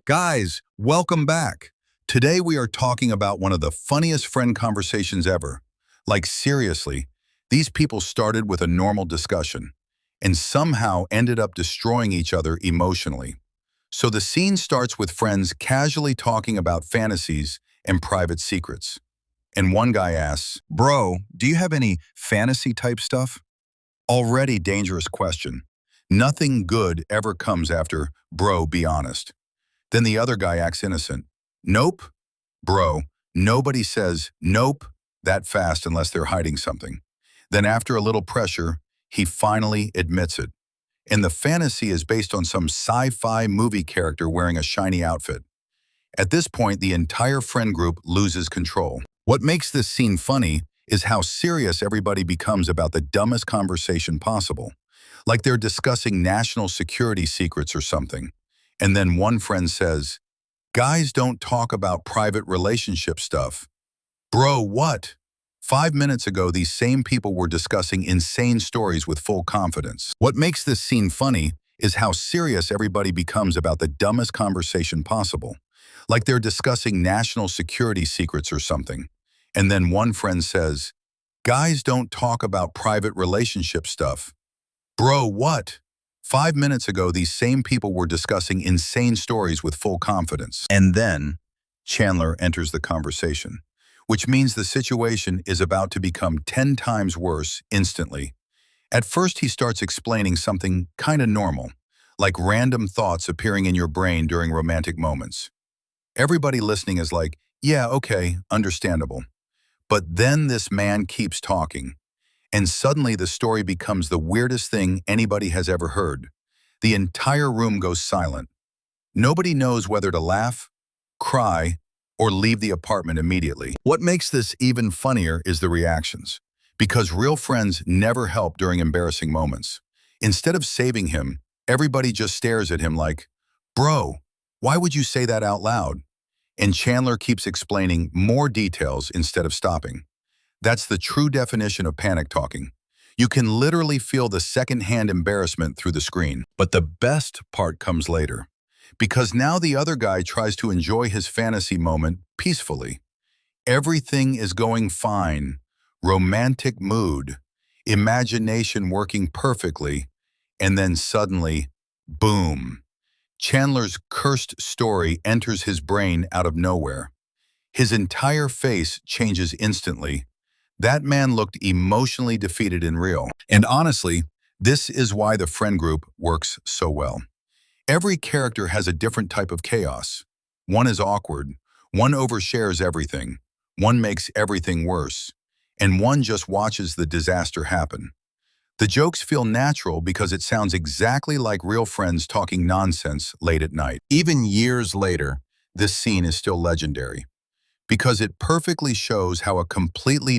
Guys, welcome back. Today we are talking about one of the funniest friend conversations ever. Like seriously, these people started with a normal discussion and somehow ended up destroying each other emotionally. So the scene starts with friends casually talking about fantasies and private secrets. And one guy asks, "Bro, do you have any fantasy type stuff?" Already dangerous question. Nothing good ever comes after, "Bro, be honest." Then the other guy acts innocent. "Nope, bro." Nobody says nope that fast unless they're hiding something. Then after a little pressure, he finally admits it. And the fantasy is based on some sci-fi movie character wearing a shiny outfit. At this point, the entire friend group loses control. What makes this scene funny is how serious everybody becomes about the dumbest conversation possible. Like they're discussing national security secrets or something. And then one friend says, "Guys don't talk about private relationship stuff." Bro, what? 5 minutes ago, these same people were discussing insane stories with full confidence. What makes this scene funny is how serious everybody becomes about the dumbest conversation possible. Like they're discussing national security secrets or something. And then one friend says, "Guys don't talk about private relationship stuff." Bro, what? 5 minutes ago, these same people were discussing insane stories with full confidence. And then Chandler enters the conversation, which means the situation is about to become 10 times worse instantly. At first, he starts explaining something kind of normal, like random thoughts appearing in your brain during romantic moments. Everybody listening is like, "Yeah, okay, understandable." But then this man keeps talking, and suddenly the story becomes the weirdest thing anybody has ever heard. The entire room goes silent. Nobody knows whether to laugh, cry, or leave the apartment immediately. What makes this even funnier is the reactions, because real friends never help during embarrassing moments. Instead of saving him, everybody just stares at him like, "Bro, why would you say that out loud?" And Chandler keeps explaining more details instead of stopping. That's the true definition of panic talking. You can literally feel the second-hand embarrassment through the screen. But the best part comes later, because now the other guy tries to enjoy his fantasy moment peacefully. Everything is going fine, romantic mood, imagination working perfectly, and then suddenly, boom. Chandler's cursed story enters his brain out of nowhere. His entire face changes instantly. That man looked emotionally defeated and real. And honestly, this is why the friend group works so well. Every character has a different type of chaos. One is awkward, one overshares everything, one makes everything worse, and one just watches the disaster happen. The jokes feel natural because it sounds exactly like real friends talking nonsense late at night. Even years later, this scene is still legendary because it perfectly shows how a completely